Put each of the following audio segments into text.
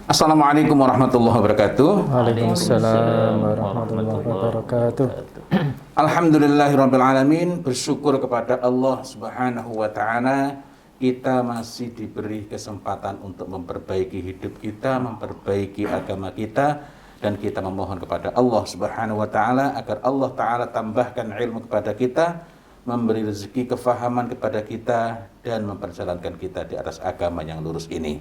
Assalamualaikum warahmatullahi wabarakatuh. Waalaikumsalam warahmatullahi wabarakatuh. Alhamdulillahirabbil alamin, bersyukur kepada Allah Subhanahu wa taala kita masih diberi kesempatan untuk memperbaiki hidup kita, memperbaiki agama kita, dan kita memohon kepada Allah Subhanahu wa taala agar Allah taala tambahkan ilmu kepada kita, memberi rezeki kefahaman kepada kita, dan memperjalankan kita di atas agama yang lurus ini.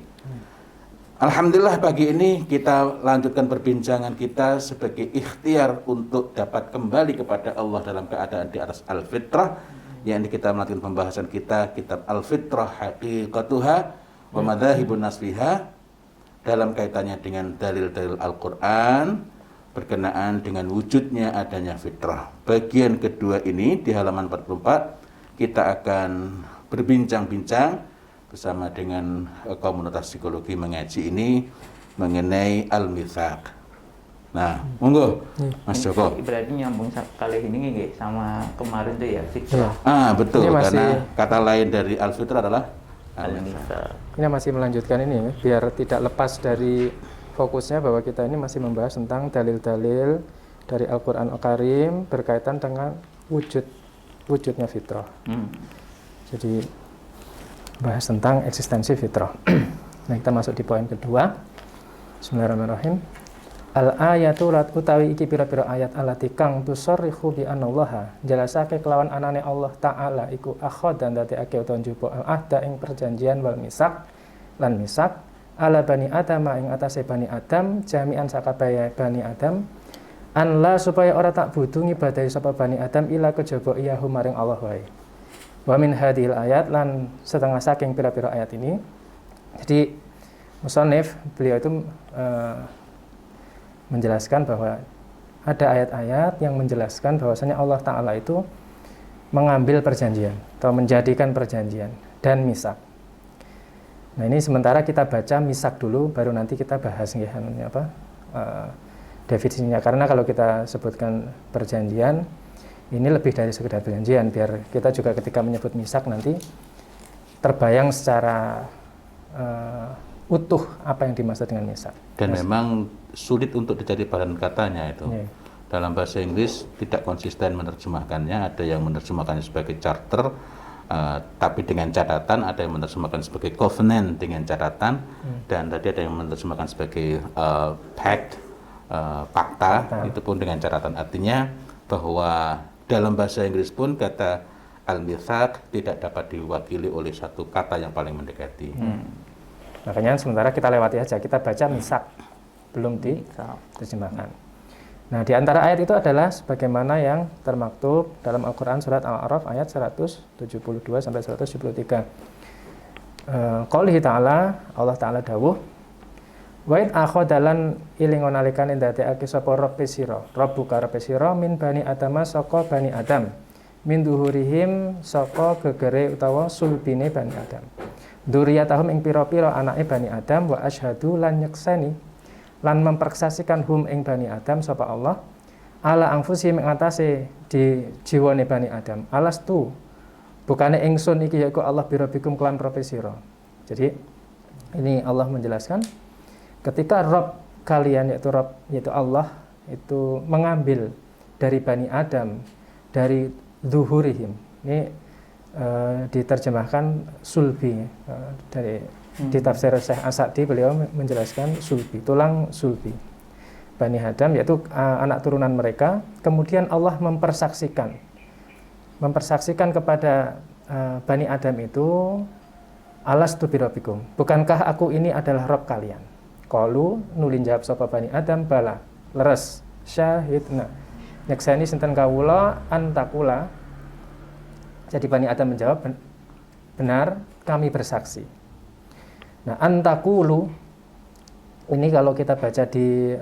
Alhamdulillah, pagi ini kita lanjutkan perbincangan kita sebagai ikhtiar untuk dapat kembali kepada Allah dalam keadaan di atas al-fitrah, yang kita melanjutkan pembahasan kita kitab Al-Fitrah Haqiqatuha wa Madzahibun Nasfiha dalam kaitannya dengan dalil-dalil Al-Quran berkenaan dengan wujudnya adanya fitrah. Bagian kedua ini di halaman 44 kita akan berbincang-bincang bersama dengan komunitas psikologi mengaji ini mengenai al-mitsaq. Nah, monggo Mas Joko. Berarti nyambung kali ini sama kemarin tuh ya, fitrah. Betul, Ini karena kata lain dari al-fitrah adalah Al-mitsaq. Ini masih melanjutkan ini ya, biar tidak lepas dari fokusnya bahwa kita ini masih membahas tentang dalil-dalil dari Al-Quran Al-Karim berkaitan dengan wujudnya fitrah. Jadi bahas tentang eksistensi fitrah. Nah, kita masuk di poin kedua. Bismillahirrahmanirrahim. Al-ayatu lat utawi iki pira-pira ayat alati kang tusarrihu bi anallaha jelasake kelawan anane Allah taala iku akhadan dadekake utawa njupuk al-ahda ing perjanjian wal misak lan misak ala bani adam ing atase bani adam jami'an sakabehe bani adam an la supaya ora tak butuh ngibadahi sapa bani adam ila kejaba iyahu maring Allah wae. Wa min hadhil ayat lan setengah saking pira-pira ayat ini. Jadi musannif beliau itu menjelaskan bahwa ada ayat-ayat yang menjelaskan bahwasanya Allah Ta'ala itu mengambil perjanjian atau menjadikan perjanjian dan misak. Nah, ini sementara kita baca misak dulu, baru nanti kita bahas definisinya. Karena kalau kita sebutkan perjanjian, ini lebih dari sekedar perjanjian, biar kita juga ketika menyebut misak nanti terbayang secara utuh apa yang dimaksud dengan misak. Dan memang sulit untuk dicari bahan katanya itu. Dalam bahasa Inggris tidak konsisten menerjemahkannya, ada yang menerjemahkannya sebagai charter, tapi dengan catatan, ada yang menerjemahkan sebagai covenant dengan catatan, dan tadi ada yang menerjemahkan sebagai pact, fakta, itu pun dengan catatan. Artinya bahwa dalam bahasa Inggris pun kata al-mitsaq tidak dapat diwakili oleh satu kata yang paling mendekati. Makanya sementara kita lewati aja, kita baca misak, belum diterjemahkan. Nah, di antara ayat itu adalah sebagaimana yang termaktub dalam Al-Quran surat Al-A'raf ayat 172 sampai 173. Qaulihi ta'ala, Allah Ta'ala dawuh, Wa'id akhodalan ilingon alikan indadekake sapa rabbi sira rabbuka rabbi sira min bani adama saka bani adam min duhurihim saka gegere utawa sulbine bani adam dzurriyyatahum ing pira-pira anake bani adam wa asyhadu lan nyekseni lan mempersaksikan hum ing bani adam sapa Allah ala anfusihim ing atase di jiwane bani adam alastu bukane ingsun iki yaiku Allah birabbikum kelan rabbi sira. Jadi ini Allah menjelaskan ketika Rabb kalian yaitu Allah itu mengambil dari Bani Adam dari zuhurihim, ini diterjemahkan sulbi dari di tafsir Syekh As-Sa'di beliau menjelaskan sulbi, tulang sulbi Bani Adam yaitu anak turunan mereka. Kemudian Allah mempersaksikan kepada Bani Adam itu alastu birabbikum, bukankah aku ini adalah Rabb kalian? Qalu nulin jawab sapa Bani Adam bala leres syahidna nyekseni sinten kawula antakula. Jadi Bani Adam menjawab benar kami bersaksi. Nah, antakulu ini kalau kita baca di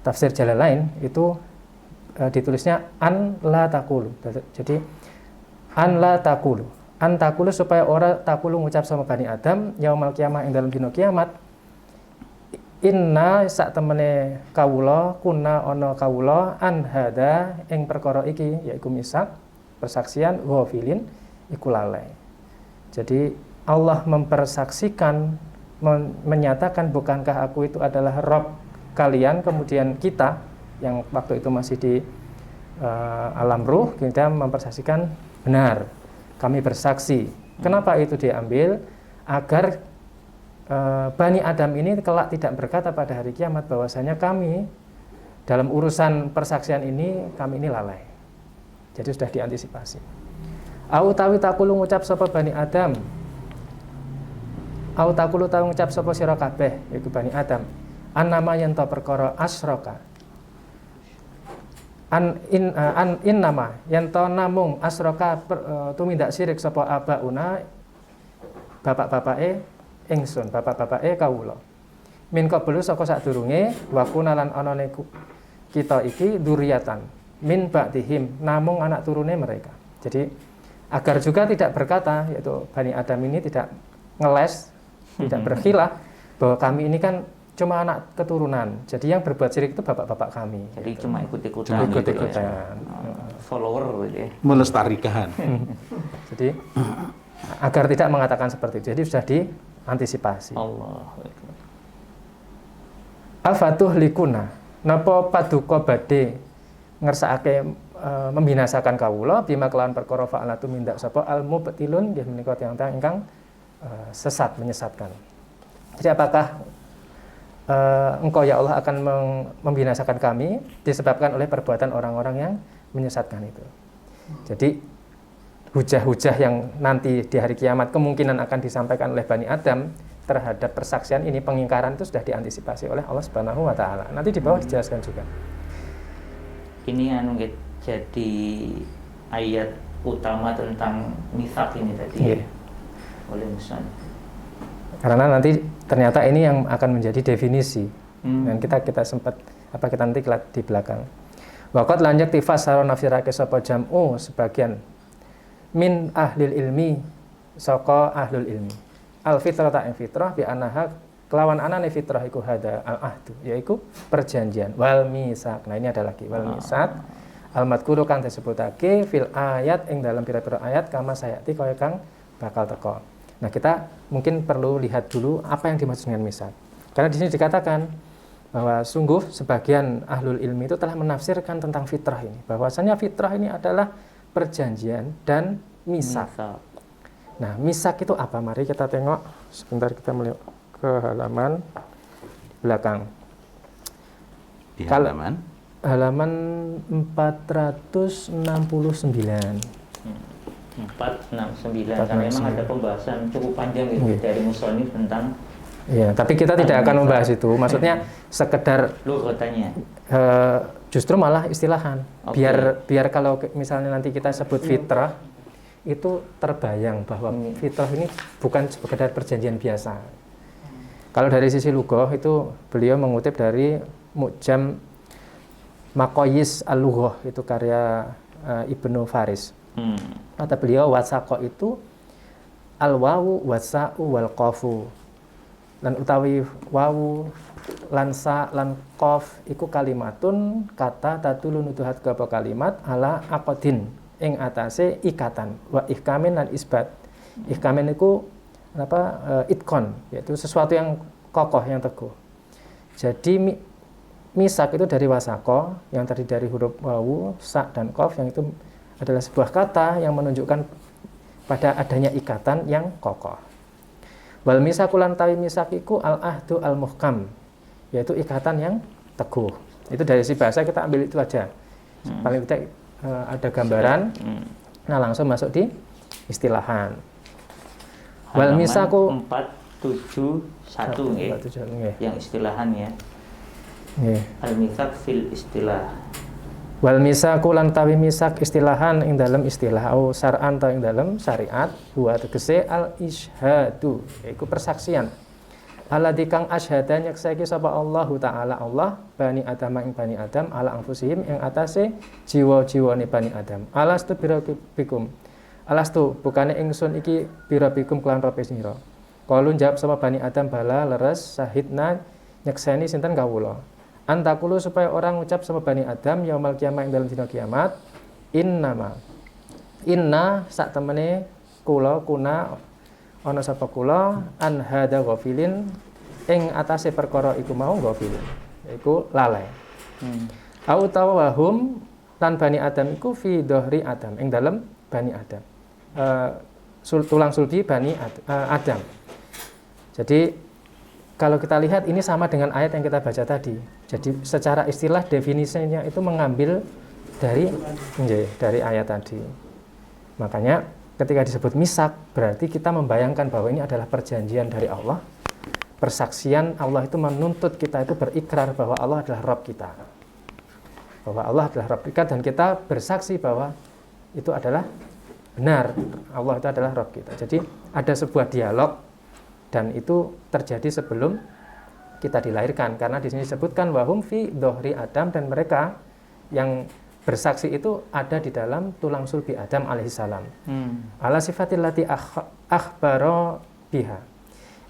tafsir Jalalain itu ditulisnya an la takulu. Jadi an la takulu, antakulu supaya ora takulu ngucap sama Bani Adam yaumal kiamah ing dalam dina kiamat inna sak temene kawula kuna ana kawula an hada ing perkara iki yaiku misak persaksian ghafilin iku lalai. Jadi Allah mempersaksikan menyatakan bukankah aku itu adalah Rob kalian, kemudian kita yang waktu itu masih di alam ruh, kita mempersaksikan benar, kami bersaksi. Kenapa itu diambil? Agar Bani Adam ini kelak tidak berkata pada hari kiamat bahwasanya kami dalam urusan persaksian ini, kami ini lalai. Jadi sudah diantisipasi. Au tawi takulu ngucap sapa Bani Adam, au takulu tahu ngucap sapa sira kabeh yaiku Bani Adam, annama yen ta perkara asroka, in nama yen ta namung asroka tumindak syirik sapa abauna bapak-bapake ingsun, bapak-bapake kawula, min qablu saka sadurunge wa kunalan anane kita iki dzurriatan min ba'dihim, namung anak turune mereka. Jadi agar juga tidak berkata, yaitu Bani Adam ini tidak ngeles, tidak berkhilah bahwa kami ini kan cuma anak keturunan. Jadi yang berbuat syirik itu bapak-bapak kami. Jadi gitu. Cuma ikut-ikutan. Cuma ikut-ikutan. Follower gitu ya. Melestarikan. Jadi agar tidak mengatakan seperti itu. Jadi sudah diantisipasi. Allah. Afatuh likuna, napa paduka badhe ngersakake membinasakan kawula bima kelawan perkara fa'alatu mindak sapa al-mubtilun nggih menika tiyang-tiyang ingkang sesat, menyesatkan. Jadi apakah engkau ya Allah akan membinasakan kami disebabkan oleh perbuatan orang-orang yang menyesatkan itu. Jadi hujah-hujah yang nanti di hari kiamat kemungkinan akan disampaikan oleh Bani Adam terhadap persaksian ini, pengingkaran itu sudah diantisipasi oleh Allah Subhanahu wa taala. Nanti di bawah dijelaskan juga. Ini jadi ayat utama tentang mitsaq ini tadi. Yeah. Oleh Musa. Karena nanti ternyata ini yang akan menjadi definisi. Dan kita sempat kita nanti di belakang. Waqat lanjut tifas saro nafsirake sapa jam'u sebagian min ahlil ilmi saka ahlul ilmi. Al fitrata ing fitrah bi anaha kelawan anane fitrah iku hada al ahdu, yaiku perjanjian wal misaq. Nah ini ada lagi wal misaq al madkuru kang disebutake fil ayat ing dalam pira-pira ayat kama sayati kaya kang bakal teko. Nah kita mungkin perlu lihat dulu apa yang dimaksud dengan misaq. Karena di sini dikatakan bahwa sungguh sebagian ahlul ilmi itu telah menafsirkan tentang fitrah ini, bahwasanya fitrah ini adalah perjanjian dan misaq. Nah, misaq itu apa? Mari kita tengok sebentar, kita melihat ke halaman belakang. Di halaman? Halaman 469. 469 karena memang ada pembahasan cukup panjang gitu dari musannif tentang. Iya, tapi kita tidak akan membahas itu. Maksudnya sekedar katanya. Justru malah istilahan. Okay. Biar kalau misalnya nanti kita sebut fitrah itu terbayang bahwa fitrah ini bukan sekedar perjanjian biasa. Kalau dari sisi lughah itu beliau mengutip dari Mu'jam Maqayis al-Lughah, itu karya Ibnu Faris. Kata beliau wasaqo itu al-wawu wasa'u wal qafu. Lan utawi wawu lan sa lan qaf iku kalimatun kata tatulu nuduhat apa kalimat ala aqdin ing atase ikatan wa ihkamin lan isbat. Ihkamin iku itkon, yaitu sesuatu yang kokoh, yang teguh. Jadi misak itu dari wasako yang terdiri dari huruf wawu, sa dan qaf, yang itu adalah sebuah kata yang menunjukkan pada adanya ikatan yang kokoh. Wal misakulan tawi misakiku al ahdu al muhkam, yaitu ikatan yang teguh. Itu dari si bahasa kita ambil itu aja. Paling tidak ada gambaran. Nah, langsung masuk di istilahan. Wal misaku 471 nggih. Yang istilahan ya. Nggih. Al misak fil istilah. Wal misaku lan tawi misak istilahan ing dalam istilah au syar'an ta ing dalam syariat huwa tegese al isyhadu, yaiku persaksian. Alladzi kang asyhada nyekseki sapa Allah taala Allah bani Adam ing bani Adam ala anfusihim ing atase jiwa-jiwane bani Adam. Alastu birabikum. Alastu bukane ingsun iki birabikum kelan rope sira. Qalu jawab sapa bani Adam bala leres sahidna nyekseni sinten kawula. Antakulu supaya orang ucap sama Bani Adam yaumal kiamah yang dalam dina kiamat inna sak temene kula kuna ana sapa kula an hada ghafilin ing atase perkara iku mau ghafilin iku lalai. Au tawahum lan Bani Adam iku fi dhahri Adam ing dalem Bani Adam. Tulang sulbi Bani Adam. Jadi kalau kita lihat ini sama dengan ayat yang kita baca tadi. Jadi secara istilah definisinya itu mengambil dari ayat tadi. Makanya ketika disebut misak berarti kita membayangkan bahwa ini adalah perjanjian dari Allah. Persaksian Allah itu menuntut kita itu berikrar bahwa Allah adalah Rabb kita. Bahwa Allah adalah Rabb kita dan kita bersaksi bahwa itu adalah benar. Allah itu adalah Rabb kita. Jadi ada sebuah dialog dan itu terjadi sebelum kita dilahirkan karena di sini disebutkan wahum fi dhahri Adam dan mereka yang bersaksi itu ada di dalam tulang sulbi Adam alaihissalam. Ala sifatil lati akhbaro biha.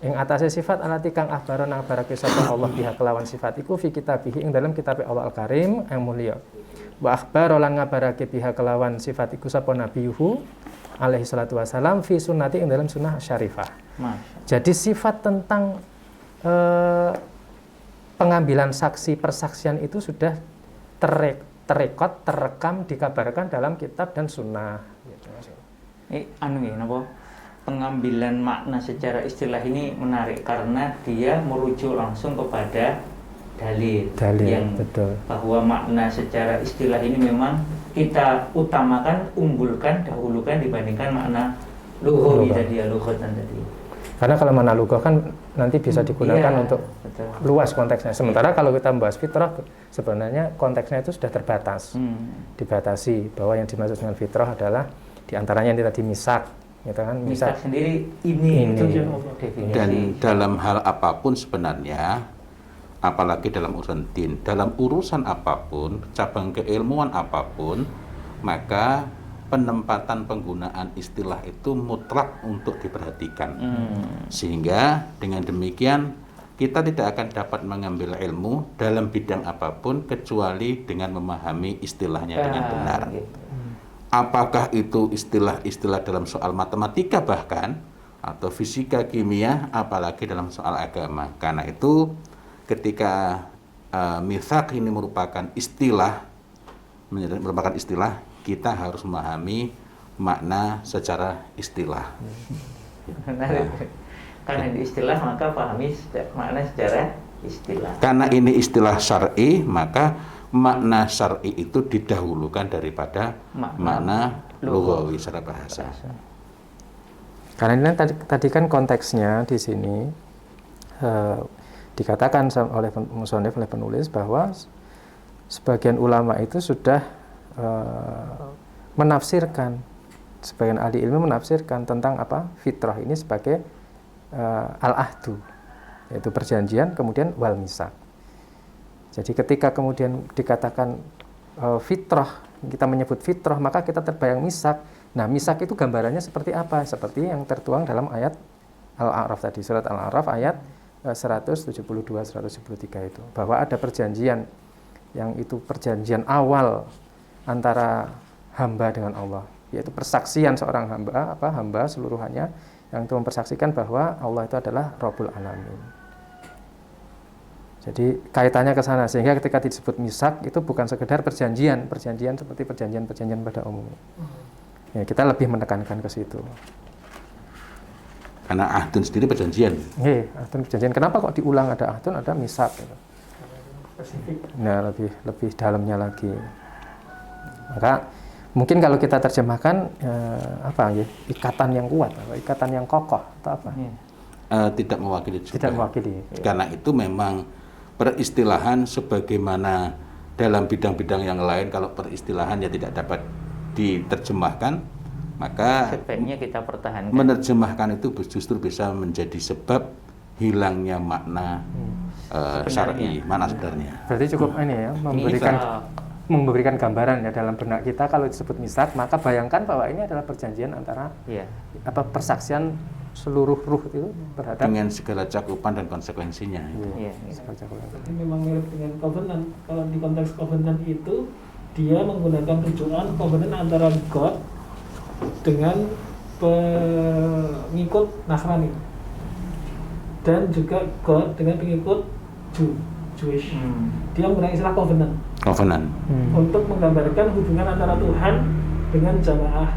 Ing atase sifat alati kang akhbaro ngabarake sapa Allah biha kelawan sifat iku fi kitabihi ing dalam kitab Allah Al-Karim yang mulia. Wa akhbaro lan ngabarake biha kelawan sifat iku sapa nabiyuhu alaihi salatu wasalam fi sunnati ing dalam sunnah syarifah. Jadi sifat tentang pengambilan saksi persaksian itu sudah terekam, dikabarkan dalam kitab dan sunnah. Pengambilan makna secara istilah ini menarik karena dia merujuk langsung kepada dalil yang betul. Bahwa makna secara istilah ini memang kita utamakan, unggulkan, dahulukan dibandingkan makna lughawi tadi, lughatan tadi. Karena kalau makna lughah kan nanti bisa digunakan untuk luas konteksnya. Sementara kalau kita membahas fitrah sebenarnya konteksnya itu sudah terbatas. Dibatasi bahwa yang dimaksud dengan fitrah adalah diantaranya yang tadi misak, gitu kan? Misak sendiri ini. Itu definisi. Dan dalam hal apapun sebenarnya, apalagi dalam urusan din, dalam urusan apapun, cabang keilmuan apapun, maka penempatan penggunaan istilah itu mutlak untuk diperhatikan. Sehingga dengan demikian kita tidak akan dapat mengambil ilmu dalam bidang apapun kecuali dengan memahami istilahnya dengan benar. Apakah itu istilah-istilah dalam soal matematika bahkan, atau fisika, kimia, apalagi dalam soal agama. Karena itu ketika mitsak ini merupakan istilah, kita harus memahami makna secara istilah. Karena di istilah maka pahami makna secara istilah. Karena ini istilah syar'i, maka makna syar'i itu didahulukan daripada makna lughawi secara bahasa. Karena ini tadi kan konteksnya di sini dikatakan oleh musannif, oleh penulis bahwa sebagian ulama itu sudah menafsirkan, sebagian ahli ilmu menafsirkan tentang apa fitrah ini sebagai al-ahdu, yaitu perjanjian, kemudian wal misak. Jadi ketika kemudian dikatakan fitrah, kita menyebut fitrah, maka kita terbayang misak. Nah, misak itu gambarannya seperti apa? Seperti yang tertuang dalam ayat Al-A'raf tadi, surat Al-A'raf ayat 172-173 itu, bahwa ada perjanjian yang itu perjanjian awal antara hamba dengan Allah, yaitu persaksian seorang hamba seluruhannya yang itu mempersaksikan bahwa Allah itu adalah Rabbul Alamin. Jadi kaitannya ke sana, sehingga ketika disebut misak itu bukan sekedar perjanjian seperti perjanjian pada umumnya. Ya, kita lebih menekankan ke situ. Karena ahdun sendiri perjanjian. Ahdun perjanjian. Kenapa kok diulang ada ahdun, ada misak? Gitu. Nah, lebih dalamnya lagi. Maka mungkin kalau kita terjemahkan ikatan yang kuat, ikatan yang kokoh atau apa? Tidak mewakili juga. Tidak mewakili. Karena itu memang peristilahan sebagaimana dalam bidang-bidang yang lain, kalau peristilahan ya tidak dapat diterjemahkan, maka sebaiknya kita pertahankan. Menerjemahkan itu justru bisa menjadi sebab hilangnya makna syar'i, mana sebenarnya. Berarti cukup ini ya, memberikan gambaran ya dalam benak kita kalau disebut misak, maka bayangkan bahwa ini adalah perjanjian antara persaksian seluruh ruh itu terhadap dengan segala cakupan dan konsekuensinya. Ini memang mirip dengan covenant. Kalau di konteks covenant itu dia menggunakan rujukan covenant antara God dengan pengikut Nasrani dan juga God dengan pengikut Jewish. Dia menggunakan istilah covenant untuk menggambarkan hubungan antara Tuhan dengan jamaah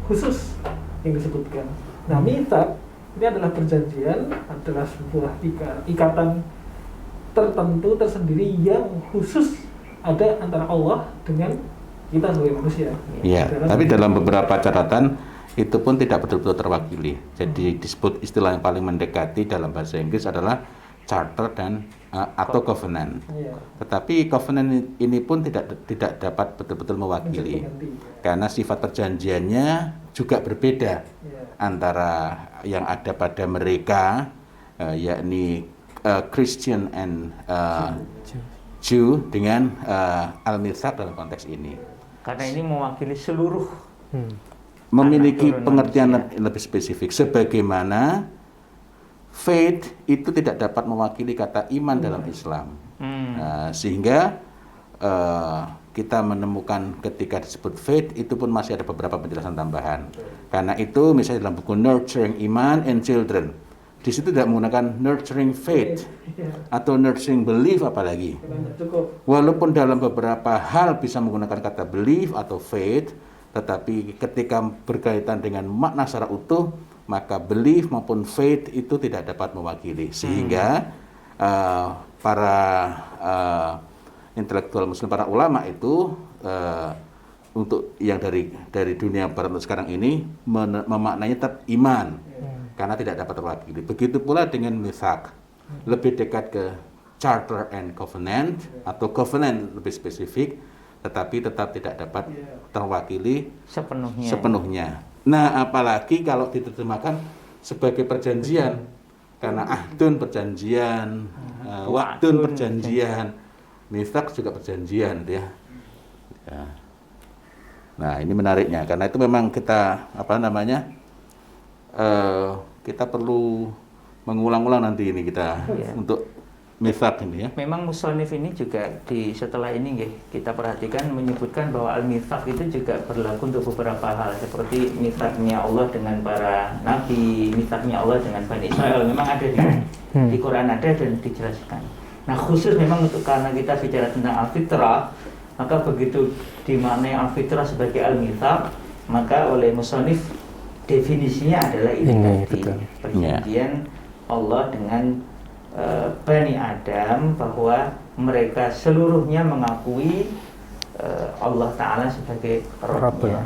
khusus yang disebutkan. Nah, mitsaq ini adalah perjanjian, adalah sebuah ikatan tertentu tersendiri yang khusus ada antara Allah dengan kita sebagai manusia. Ya, tapi dalam beberapa catatan itu pun tidak betul-betul terwakili. Jadi disebut istilah yang paling mendekati dalam bahasa Inggris adalah charter dan atau covenant. Tetapi covenant ini pun tidak dapat betul-betul mewakili karena sifat perjanjiannya juga berbeda antara yang ada pada mereka yakni Christian and Jew dengan al-mitsaq dalam konteks ini. Karena ini mewakili seluruh memiliki pengertian lebih spesifik, sebagaimana faith itu tidak dapat mewakili kata iman dalam Islam. Sehingga kita menemukan ketika disebut faith itu pun masih ada beberapa penjelasan tambahan. Karena itu misalnya dalam buku Nurturing Iman and Children, di situ tidak menggunakan nurturing faith atau nurturing belief apalagi. Walaupun dalam beberapa hal bisa menggunakan kata belief atau faith, tetapi ketika berkaitan dengan makna secara utuh, maka belief maupun faith itu tidak dapat mewakili. Sehingga para intelektual muslim, para ulama itu untuk yang dari dunia barat sekarang ini memaknainya tetap iman. Karena tidak dapat terwakili. Begitu pula dengan mitsaq, lebih dekat ke charter and covenant atau covenant lebih spesifik, tetapi tetap tidak dapat terwakili sepenuhnya. Nah, apalagi kalau diterjemahkan sebagai perjanjian, karena ahdun perjanjian, wa'dun perjanjian, mitsaq juga perjanjian, ya. Nah, ini menariknya karena itu memang kita kita perlu mengulang-ulang nanti ini kita untuk mitsaq ini ya. Memang musannif ini juga setelah ini kita perhatikan menyebutkan bahwa al-mitsaq itu juga berlaku untuk beberapa hal seperti mitsaqnya Allah dengan para nabi, mitsaqnya Allah dengan Bani Israel. Memang ada di Quran ada dan dijelaskan. Nah, khusus memang untuk karena kita bicara tentang al-fitrah, maka begitu dimaknai al-fitrah sebagai al-mitsaq, maka oleh musannif definisinya adalah ini tadi, perjanjian Allah dengan Bani Adam bahwa mereka seluruhnya mengakui Allah Ta'ala sebagai Rabbnya,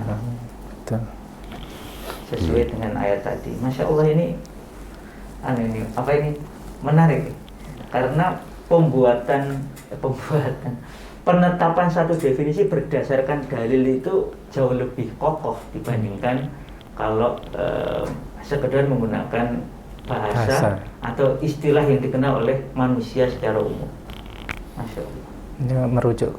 sesuai dengan ayat tadi. Masya Allah, ini menarik karena penetapan satu definisi berdasarkan dalil itu jauh lebih kokoh dibandingkan kalau sekedar menggunakan bahasa atau istilah yang dikenal oleh manusia secara umum. Masya Allah. Ini merujuk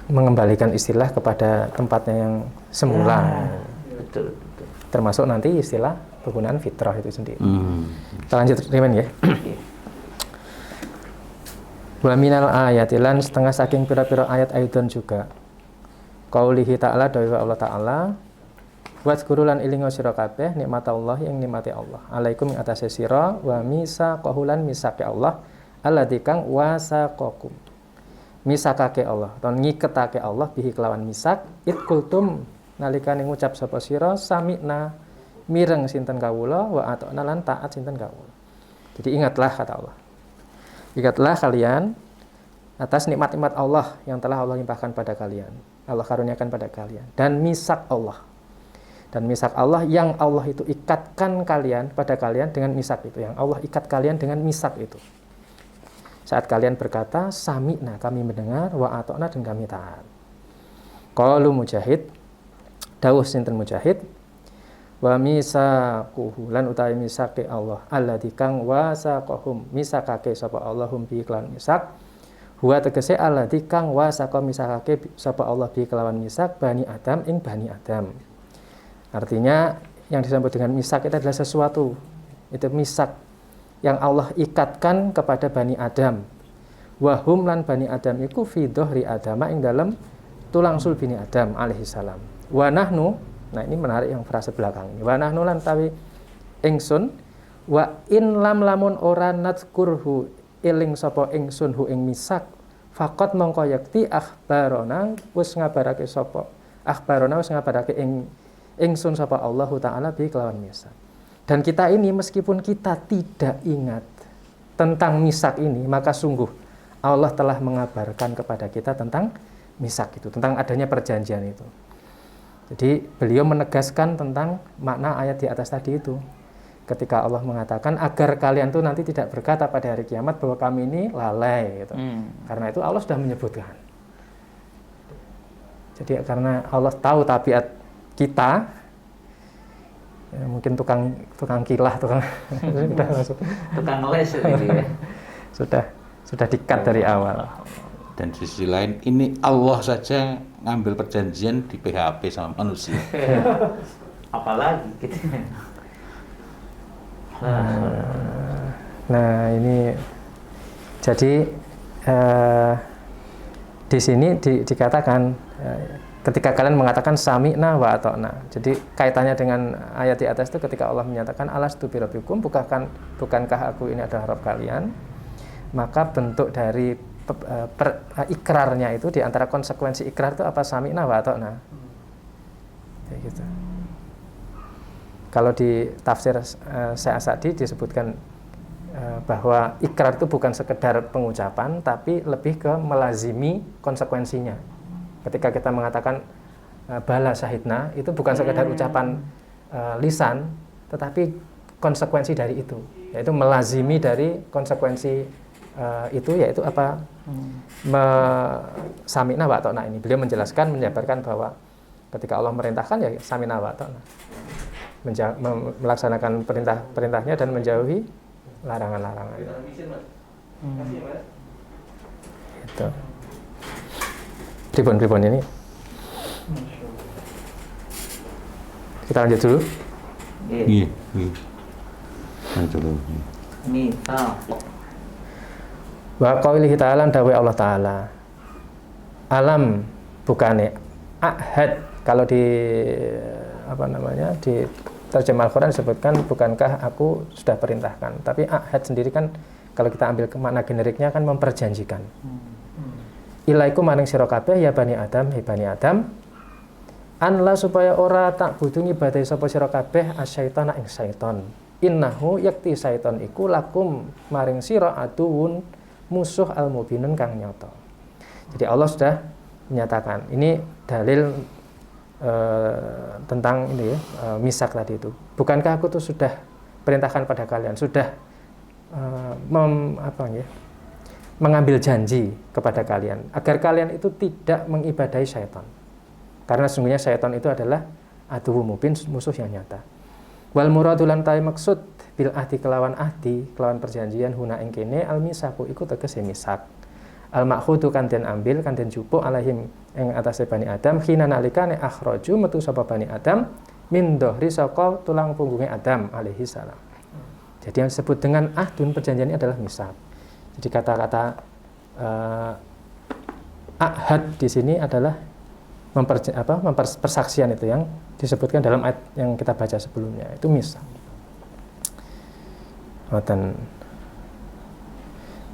mengembalikan istilah kepada tempatnya yang semula. Betul. Termasuk nanti istilah penggunaan fitrah itu sendiri. Kita lanjut Rimen ya. Wa minal ayatilan setengah saking pira-pira ayat aidon juga. Qaulihi ta'ala dawuh Allah Ta'ala, Wazkuru lan ilingo sira kabeh nikmat Allah yang nikmati Allah. Alaikum ing atase sira wa misaqahu lan misake Allah alladzi kang wasaqakum. Misakake Allah, ton ngiketake Allah bihi kelawan misak it kultum nalikane ngucap sapa sira sami'na mireng sinten kawula wa ata'na lan taat sinten kawula. Jadi ingatlah kata Allah. Ingatlah kalian atas nikmat-nikmat Allah yang telah Allah limpahkan pada kalian. Allah karuniakan pada kalian dan misak Allah. Dan misak Allah yang Allah itu ikatkan kalian pada kalian dengan misak itu, yang Allah ikat kalian dengan misak itu. Saat kalian berkata sami'na, kami mendengar, wa ata'na, dan kami taat. Qalu Mujahid, dawuh sinten Mujahid, wa misaquhu lan utawi misake Allah alladzi kang wasaqahum misakake sapa Allahum bi kelawan misak huwa tegese alladzi kang wasaqa misakake sapa Allah bi kelawan misak Bani Adam ing Bani Adam. Artinya yang disebut dengan misak itu adalah sesuatu, itu misak yang Allah ikatkan kepada Bani Adam. Wahum lan Bani Adam iku fi dhuhri Adama ing dalam tulang sulbini Adam alaihi salam. Wa nahnu Nah, ini menarik yang frase belakang ini. Wa nahnu lan tawi ingsun wa in lamun ora nadzkurhu eling sapa ingsun hu ing misak faqat mongko yakti akhbarona wis ngabarake sapa akhbarona wis ngabarake ingsun sapa Allah taala bi kelawan misak. Dan kita ini meskipun kita tidak ingat tentang misak ini, maka sungguh Allah telah mengabarkan kepada kita tentang misak itu, tentang adanya perjanjian itu. Jadi beliau menegaskan tentang makna ayat di atas tadi itu. Ketika Allah mengatakan agar kalian tuh nanti tidak berkata pada hari kiamat bahwa kami ini lalai gitu. Karena itu Allah sudah menyebutkan. Jadi karena Allah tahu tabiat kita, ya, mungkin tukang kilah, tukang les gitu ya. sudah di-cut dari awal. Dan di sisi lain, ini Allah saja ngambil perjanjian di PHP sama manusia. Apalagi gitu. Nah, ini jadi di sini dikatakan ketika kalian mengatakan sami'na wa ata'na. Jadi kaitannya dengan ayat di atas itu ketika Allah menyatakan alastu birabbikum, bukankah aku ini adalah Rabb kalian? Maka bentuk dari ikrarnya itu, di antara konsekuensi ikrar itu apa? Sami'na wa ata'na. Kayak gitu. Kalau di tafsir Syekh As-Sa'di disebutkan bahwa ikrar itu bukan sekedar pengucapan, tapi lebih ke melazimi konsekuensinya. Ketika kita mengatakan bala syahidna, itu bukan sekedar ucapan lisan, tetapi konsekuensi dari itu, yaitu melazimi dari konsekuensi itu, yaitu apa? Sami'na wa ata'na ini. Beliau menjelaskan, menjabarkan bahwa ketika Allah merintahkan ya sami'na wa ata'na. Melaksanakan perintahnya dan menjauhi larangan-larangan. Itu. Pribon ini. Kita lanjut dulu. Iya. Lanjut dulu. Wa qaulihi ta'ala dawe Allah Ta'ala. Alam bukane ahad, kalau di di terjemah Al-Quran disebutkan bukankah aku sudah perintahkan, tapi ahad sendiri kan kalau kita ambil makna generiknya kan memperjanjikan. Ilaiku maring sira kabeh ya bani Adam, hai bani Adam, anla supaya ora tak butuh ngibadahi sapa sira kabeh asyaitana ing syaiton. Innahu yakti syaiton iku lakum maring sira aduun musuh al-mubinun kang nyata. Jadi Allah sudah menyatakan, ini dalil tentang ini ya, misak tadi itu. Bukankah aku tuh sudah perintahkan pada kalian, sudah mengambil janji kepada kalian agar kalian itu tidak mengibadahi syaitan, karena sesungguhnya syaitan itu adalah aduwwu mubin, musuh yang nyata. Wal muradulan ta'i maksud bil ahdi kelawan perjanjian huna ing kene al misaku iku tegese misak. Al makhudu kan den ambil, kan den jupuk alaihim ing atase bani Adam khina nalikane akhraju metu sapa bani Adam min dhahri saka tulang punggunge Adam alaihi salam. Jadi yang disebut dengan ahdun perjanjian ini adalah misak. Jadi kata-kata ahad di sini adalah persaksian itu yang disebutkan dalam ayat yang kita baca sebelumnya, itu misak. Dan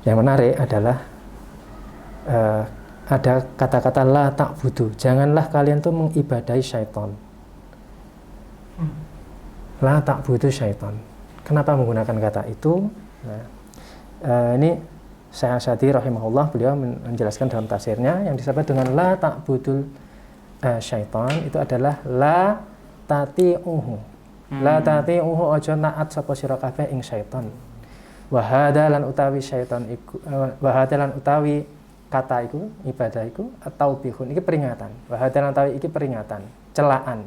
yang menarik adalah ada kata-kata la ta'budu, janganlah kalian tuh mengibadahi syaitan. La ta'budu syaitan. Kenapa menggunakan kata itu? Nah, ini Syekh As-Sa'di rahimahullah, beliau menjelaskan dalam tafsirnya yang disebut dengan la ta'budul syaitan itu adalah la tati'uhu. La tati'uhu ojo naat sapa sira kabeh ing syaitan. Wa hadza lan utawi syaitan iku wa hadza lan utawi kata iku ibadah iku atau bihun iki peringatan. Wa hadza lan utawi iki peringatan, celaan.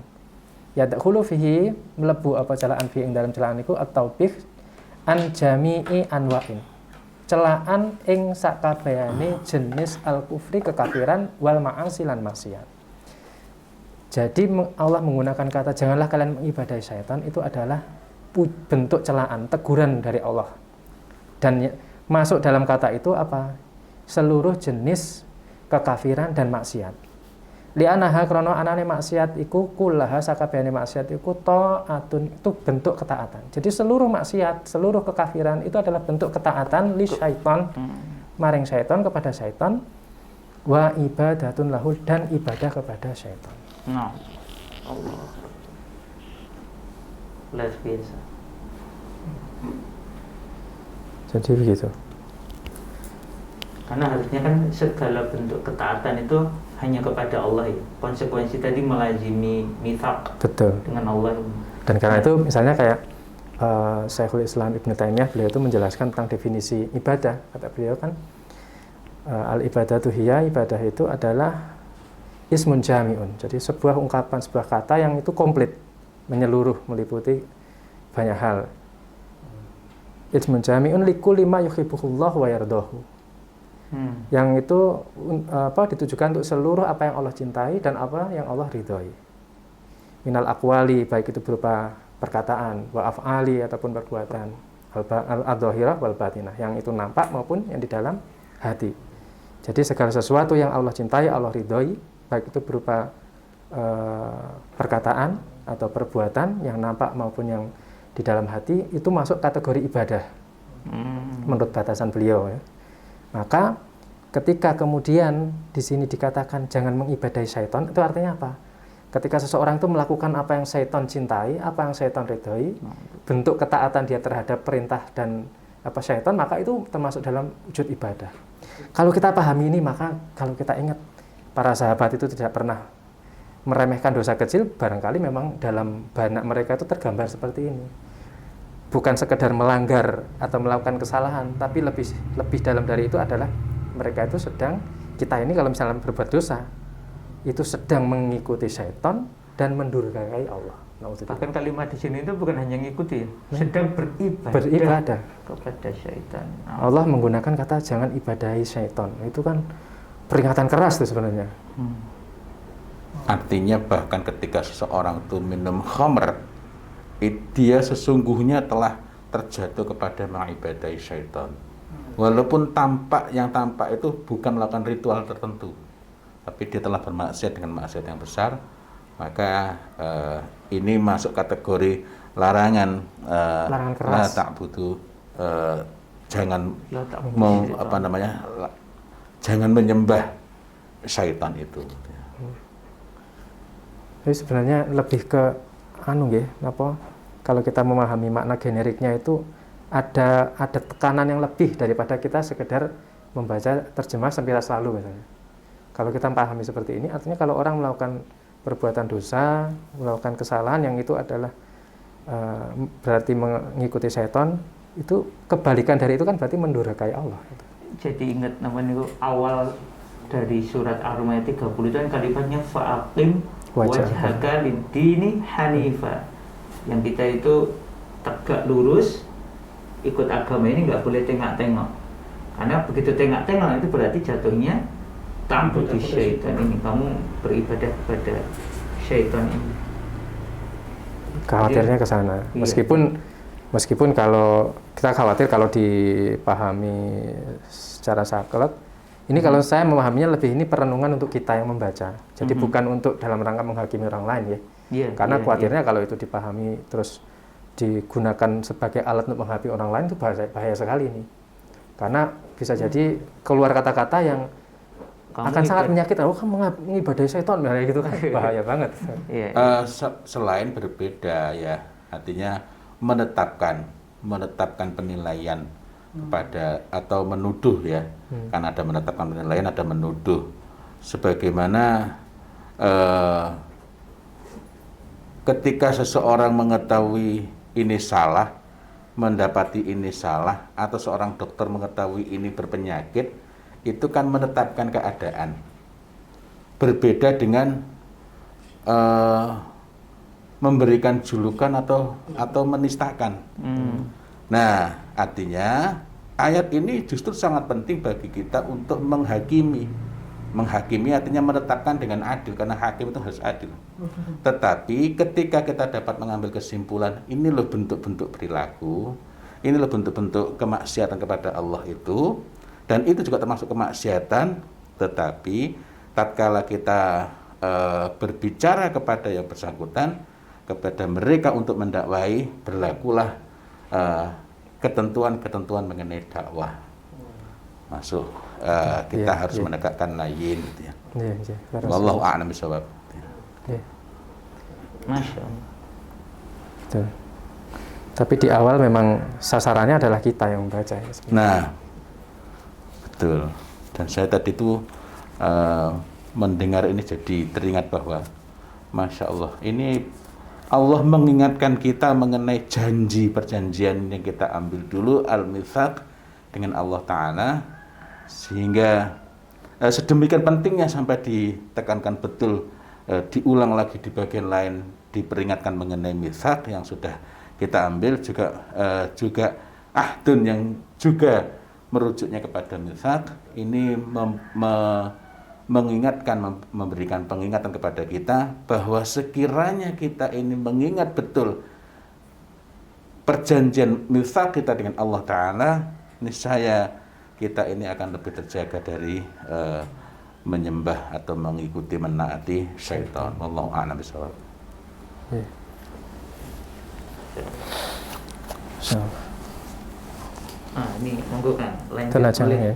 Ya dakhulu fihi mlebu apa celaan fi ing dalam celaan iku atau bih an jami'i anwa'in. Celaan ing sakabehane jenis al-kufri kekafiran wal ma'asi lan maksiat. Jadi Allah menggunakan kata janganlah kalian mengibadahi syaitan itu adalah bentuk celaan, teguran dari Allah. Dan masuk dalam kata itu apa? Seluruh jenis kekafiran dan maksiat. Li'anaha krono anane maksiat iku kullaha sakabehane maksiat iku ta'atun, itu bentuk ketaatan. Jadi seluruh maksiat, seluruh kekafiran itu adalah bentuk ketaatan li syaiton, maring syaiton, kepada syaiton, wa ibadatun lahu, dan ibadah kepada syaiton. Nah, Allah luar biasa. Jadi begitu. Karena harusnya kan segala bentuk ketaatan itu hanya kepada Allah ya. Konsekuensi tadi melazimi mitsaq Betul. dengan Allah. Dan karena itu misalnya kayak Syekhul Islam Ibnu Taimiyah, beliau itu menjelaskan tentang definisi ibadah. Kata beliau kan al-ibadatu hiya, ibadah itu adalah ismun jami'un. Jadi sebuah ungkapan, sebuah kata yang itu komplit, menyeluruh, meliputi banyak hal. Ismun jami'un likulli ma yuhibbuhullah wa yardahu. Yang itu ditujukan untuk seluruh apa yang Allah cintai dan apa yang Allah ridhoi. Minal aqwali, baik itu berupa perkataan, wa af'ali ataupun perbuatan, al-dhahirah wal batinah, yang itu nampak maupun yang di dalam hati. Jadi segala sesuatu yang Allah cintai, Allah ridhoi, baik itu berupa perkataan atau perbuatan yang nampak maupun yang di dalam hati, itu masuk kategori ibadah menurut batasan beliau ya. Maka ketika kemudian di sini dikatakan jangan mengibadahi syaitan, itu artinya apa? Ketika seseorang itu melakukan apa yang syaitan cintai, apa yang syaitan ridhoi, bentuk ketaatan dia terhadap perintah dan apa syaitan, maka itu termasuk dalam wujud ibadah. Kalau kita pahami ini, maka kalau kita ingat para sahabat itu tidak pernah meremehkan dosa kecil, barangkali memang dalam benak mereka itu tergambar seperti ini. Bukan sekedar melanggar atau melakukan kesalahan, tapi lebih dalam dari itu adalah mereka itu sedang, kita ini kalau misalnya berbuat dosa, itu sedang mengikuti syaitan dan mendurhakai Allah. Bahkan kalimat di sini itu bukan hanya ngikuti, sedang beribadah kepada syaitan. Allah menggunakan kata jangan ibadahi syaitan. Itu kan peringatan keras tuh sebenarnya. Artinya bahkan ketika seseorang itu minum khamr, dia sesungguhnya telah terjatuh kepada mengibadahi syaitan. Walaupun yang tampak itu bukan melakukan ritual tertentu, tapi dia telah bermaksiat dengan maksiat yang besar, maka ini masuk kategori larangan keras. Jangan jangan menyembah syaitan itu. Jadi sebenarnya lebih ke kalau kita memahami makna generiknya itu ada tekanan yang lebih daripada kita sekedar membaca terjemah sepintas lalu misalnya. Kalau kita pahami seperti ini, artinya kalau orang melakukan perbuatan dosa, melakukan kesalahan yang itu adalah berarti mengikuti syaitan, itu kebalikan dari itu kan berarti mendurhakai Allah. Jadi ingat namanya itu awal dari surat Ar-Rum ayat 30 itu kan kalimatnya fa'aqim wajhaka lid-dini hanifa. Yang kita itu tegak lurus, ikut agama ini nggak boleh tengok-tengok. Karena begitu tengok-tengok itu berarti jatuhnya ta'budu syaitan, ini kamu beribadah kepada syaitan ini. Khawatirnya ke sana. Meskipun kalau kita khawatir kalau dipahami secara saklek, ini kalau saya memahaminya lebih ini perenungan untuk kita yang membaca. Jadi bukan untuk dalam rangka menghakimi orang lain ya. Karena khawatirnya kalau itu dipahami terus digunakan sebagai alat untuk menghakimi orang lain itu bahaya sekali ini. Karena bisa jadi keluar kata-kata yang akan sangat menyakitkan. Oh, kamu mengibadahi syaitan gitu kan. Bahaya banget. Selain berbeda ya, artinya menetapkan penilaian kepada atau menuduh ya. Karena ada menetapkan penilaian, ada menuduh. Sebagaimana ketika seseorang mengetahui ini salah, mendapati ini salah, atau seorang dokter mengetahui ini berpenyakit, itu kan menetapkan keadaan. Berbeda dengan memberikan julukan atau menistakan. Nah, artinya ayat ini justru sangat penting bagi kita untuk menghakimi. Menghakimi artinya menetapkan dengan adil, karena hakim itu harus adil. Tetapi ketika kita dapat mengambil kesimpulan, ini loh bentuk-bentuk perilaku, ini loh bentuk-bentuk kemaksiatan kepada Allah itu, dan itu juga termasuk kemaksiatan, tetapi tatkala kita berbicara kepada yang bersangkutan, kepada mereka untuk mendakwai, berlakulah ketentuan-ketentuan mengenai dakwah. Masuk kita harus menegakkan lain gitu ya. Wallahu a'lam bishawab. Masya Allah. Betul. Tapi di awal memang sasarannya adalah kita yang membaca ya, nah, betul. Dan saya tadi itu mendengar ini jadi teringat bahwa Masya Allah, ini Allah mengingatkan kita mengenai janji perjanjian yang kita ambil dulu, al-mitsaq dengan Allah Ta'ala, sehingga sedemikian pentingnya sampai ditekankan betul, diulang lagi di bagian lain, diperingatkan mengenai mitsaq yang sudah kita ambil, juga ahdun yang juga merujuknya kepada mitsaq. Ini mengingatkan, memberikan pengingatan kepada kita bahwa sekiranya kita ini mengingat betul perjanjian mitsaq kita dengan Allah Ta'ala, niscaya kita ini akan lebih terjaga dari menyembah atau mengikuti, menaati syaitan. Wallahu a'lam bishawab. Ini monggo kan lanjut ya.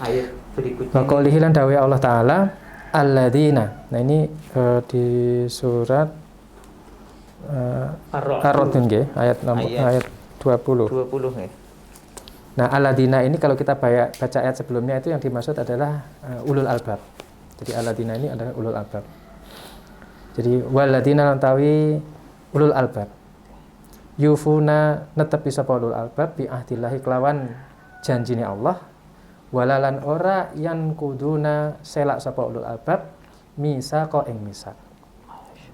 Ayat berikutnya. Wa qaulihi lan dawe Allah Ta'ala alladzina. Nah ini di surat Ar-Ra'd nggih, ayat 20. 20 nggih. Nah, alladzina ini kalau kita baca ayat sebelumnya itu yang dimaksud adalah ulul albab. Jadi alladzina ini adalah ulul albab. Jadi walladzina lantawi ulul albab. Yufuna netepi sapa ulul albab bi ahdillahi kelawan janjine Allah. Walalan ora yan kuduna selak sapa ulul albab misaqo ing misak.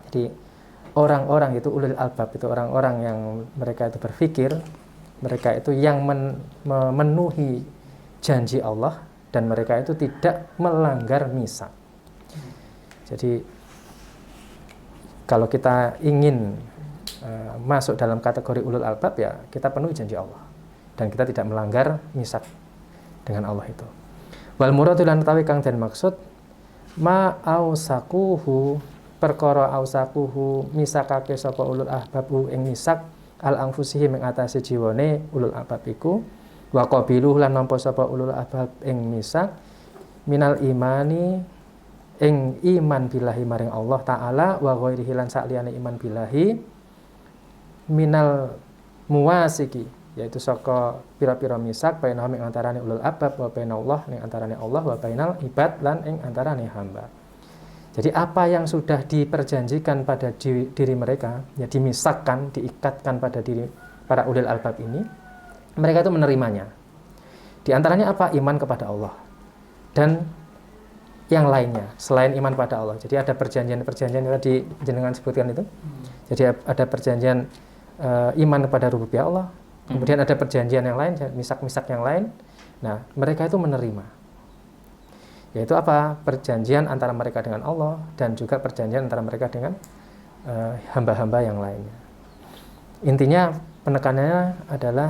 Jadi orang-orang itu ulul albab itu orang-orang yang mereka itu berpikir, mereka itu yang memenuhi janji Allah dan mereka itu tidak melanggar misak. Jadi kalau kita ingin masuk dalam kategori ulul albab ya kita penuhi janji Allah dan kita tidak melanggar misak dengan Allah itu. Wal muradu lan tawi kang den maksud ma ausaquhu perkara ausaquhu misakake sapa ulul ahbabu ing misak al anfusihi ing atase jiwane ulul albab iku wa qabiluh lan nampa sapa ulul albab ing misak minal imani ing iman billahi maring Allah Ta'ala wa ghairihi lan sakliyane iman billahi minal muwasiki yaitu saka pira-pira misak bainahum ing antarane ulul albab wa bainallah ing antarane Allah wa bainal ibad lan ing antarane hamba. Jadi apa yang sudah diperjanjikan pada diri mereka ya dimisakkan, diikatkan pada diri para ulul albab ini, mereka itu menerimanya. Di antaranya apa? Iman kepada Allah dan yang lainnya selain iman pada Allah. Jadi ada perjanjian-perjanjian yang tadi jenengan sebutkan itu. Jadi ada perjanjian iman kepada rububiyah Allah. Kemudian ada perjanjian yang lain, misak-misak yang lain. Nah, mereka itu menerima. Yaitu apa? Perjanjian antara mereka dengan Allah dan juga perjanjian antara mereka dengan hamba-hamba yang lainnya. Intinya penekanannya adalah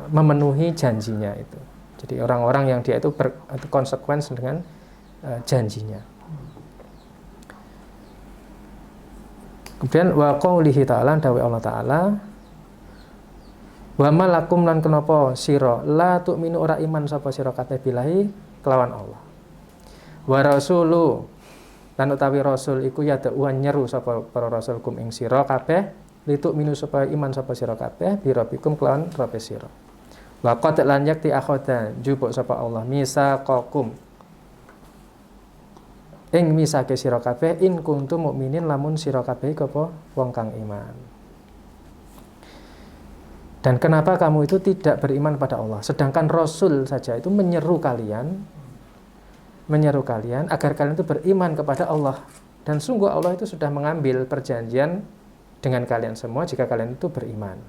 memenuhi janjinya itu. Jadi orang-orang yang dia itu berkonsekuensi dengan janjinya. Kemudian wa qaulihi ta'ala dawe Allah Ta'ala wa malakum lan kenapa sira la tu'minu ora iman sapa sira kabeh billahi kelawan Allah. Wa rasulu lan utawi rasul iku ya da'uan nyeru sapa para rasul kum ing sira kabeh litu'minu supaya iman sapa sira kabeh bi rabbikum kelawan Rabb sira. Wa qad lan yakti akhadha jupuk sapa Allah misaqakum ing misake sira kabeh in kuntum mukminin lamun sira kabeh apa wong kang iman. Dan kenapa kamu itu tidak beriman pada Allah? Sedangkan Rasul saja itu menyeru kalian agar kalian itu beriman kepada Allah. Dan sungguh Allah itu sudah mengambil perjanjian dengan kalian semua jika kalian itu beriman.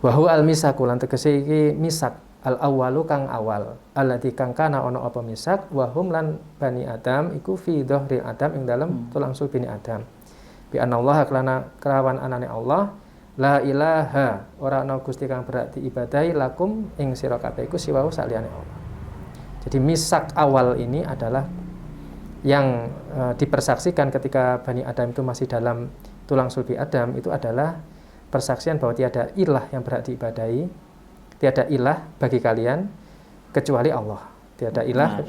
Wa huwa al-misaqu lan tegese iki misak al-awwalu kang awal. Allati kang kana ana apa misak wa hum lan bani Adam iku fi dhahri Adam ing dalem tulang sulbi Adam. Bi anallaha kelawan anane Allah la ilaha ora ana gusti kang berarti ibadahi lakum ing sira kabeh iku siwau saliyane Allah. Jadi misak awal ini adalah yang dipersaksikan ketika Bani Adam itu masih dalam tulang sulbi Adam itu adalah persaksian bahwa tiada ilah yang berhak diibadahi, tiada ilah bagi kalian kecuali Allah. Tiada ilah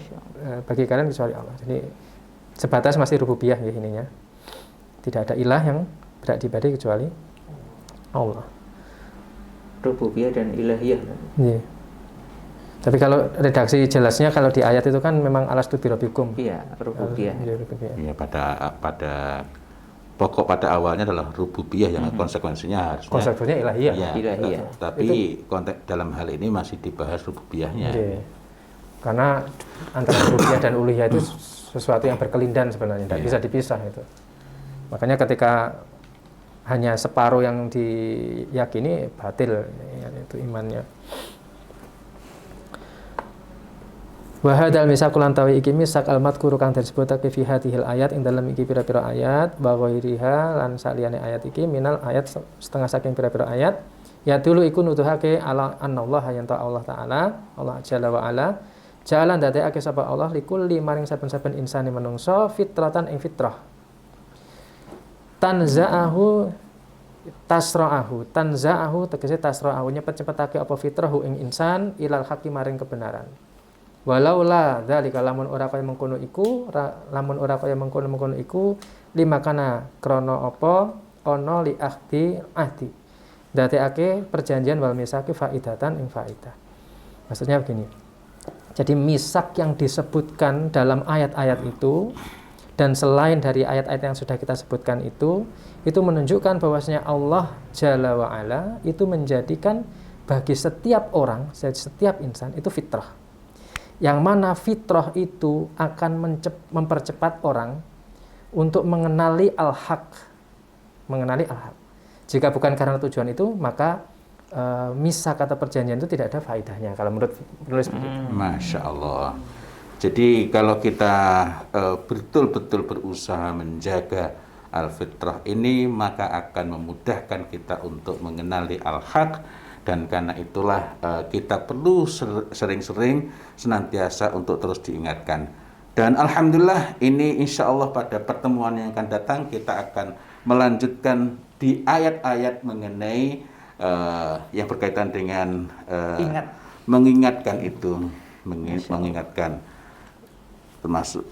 bagi kalian kecuali Allah. Jadi sebatas masih rububiyah ya ininya. Tidak ada ilah yang berhak diibadahi kecuali Allah. Rububiyah dan ilahiyah. Iya. Tapi kalau redaksi jelasnya kalau di ayat itu kan memang alastu birabbikum. Iya, rububiyah. Ya, pada pokok pada awalnya adalah rububiyah yang konsekuensinya harusnya Konsekuensinya ilahiyah. ya, Ilahiyah. tapi konteks dalam hal ini masih dibahas rububiyahnya. Iya. Karena antara rububiyah dan uluhiyah itu sesuatu yang berkelindan sebenarnya, tidak bisa dipisah itu. Makanya ketika hanya separuh yang diyakini batil itu imannya. Wa hadzal misaqul antawi iki misak al-madhkuru kang disebutake fi hadhil ayat ing dalem iki pira-pira ayat wa ghairiha lan saliyane ayat iki minal ayat setengah saking pira-pira ayat ya dulu iku nuduhake ala anallah yen ta Allah taala Allah jalla wa ala jalan dadekake sapa Allah likulli maring saben-saben insani manungsa fitratan ing fitrah tanza'ahu tanza'ahu tegese tasra'ahu nyepet-cepetake apa fitrahu ing insan ilal haqqi maring kebenaran. Walau la dzalika lamun ora kaya mengkono iku mengkono iku limakana krana apa ana li ahdi dadekake perjanjian wal misaki faidatan ing faidah. Maksudnya begini. Jadi misak yang disebutkan dalam ayat-ayat itu dan selain dari ayat-ayat yang sudah kita sebutkan itu menunjukkan bahwasanya Allah Jalla wa Ala itu menjadikan bagi setiap orang, setiap insan itu fitrah. Yang mana fitrah itu akan mempercepat orang untuk mengenali al-haq. Jika bukan karena tujuan itu, maka misak atau perjanjian itu tidak ada faedahnya. Kalau menurut penulis begitu. Masya Allah. Jadi kalau kita betul-betul berusaha menjaga al-fitrah ini, maka akan memudahkan kita untuk mengenali al-haq. Dan karena itulah kita perlu sering-sering senantiasa untuk terus diingatkan. Dan alhamdulillah ini insya Allah pada pertemuan yang akan datang kita akan melanjutkan di ayat-ayat mengenai yang berkaitan dengan mengingatkan itu, mengingatkan termasuk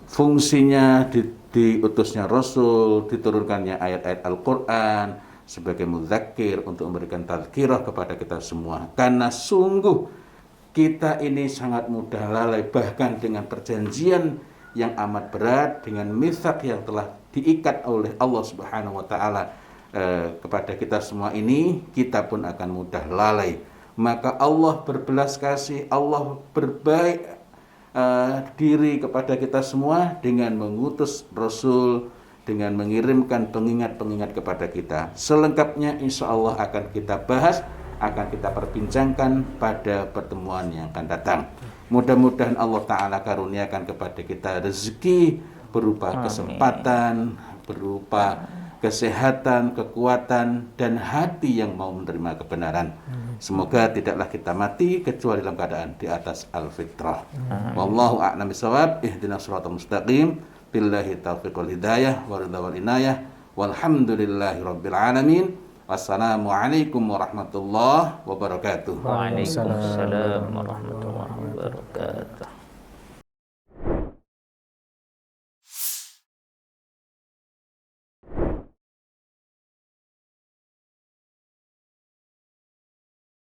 fungsinya diutusnya Rasul, diturunkannya ayat-ayat Al-Quran sebagai mudzakir untuk memberikan tazkirah kepada kita semua. Karena sungguh kita ini sangat mudah lalai bahkan dengan perjanjian yang amat berat, dengan mitsak yang telah diikat oleh Allah Subhanahu wa taala kepada kita semua ini, kita pun akan mudah lalai. Maka Allah berbelas kasih, Allah berbaik diri kepada kita semua dengan mengutus Rasul, dengan mengirimkan pengingat-pengingat kepada kita. Selengkapnya insya Allah akan kita bahas, akan kita perbincangkan pada pertemuan yang akan datang. Mudah-mudahan Allah Ta'ala karuniakan kepada kita rezeki berupa kesempatan, berupa kesehatan, kekuatan, dan hati yang mau menerima kebenaran. Semoga tidaklah kita mati kecuali dalam keadaan di atas al-fitrah. Wallahu a'lam bishawab. Ihdinas shiratal mustaqim. Billahi taufiq wal hidayah wa ridha wal inayah walhamdulillahi rabbil alamin. Wassalamualaikum warahmatullahi wabarakatuh. Waalaikumsalam warahmatullahi wabarakatuh.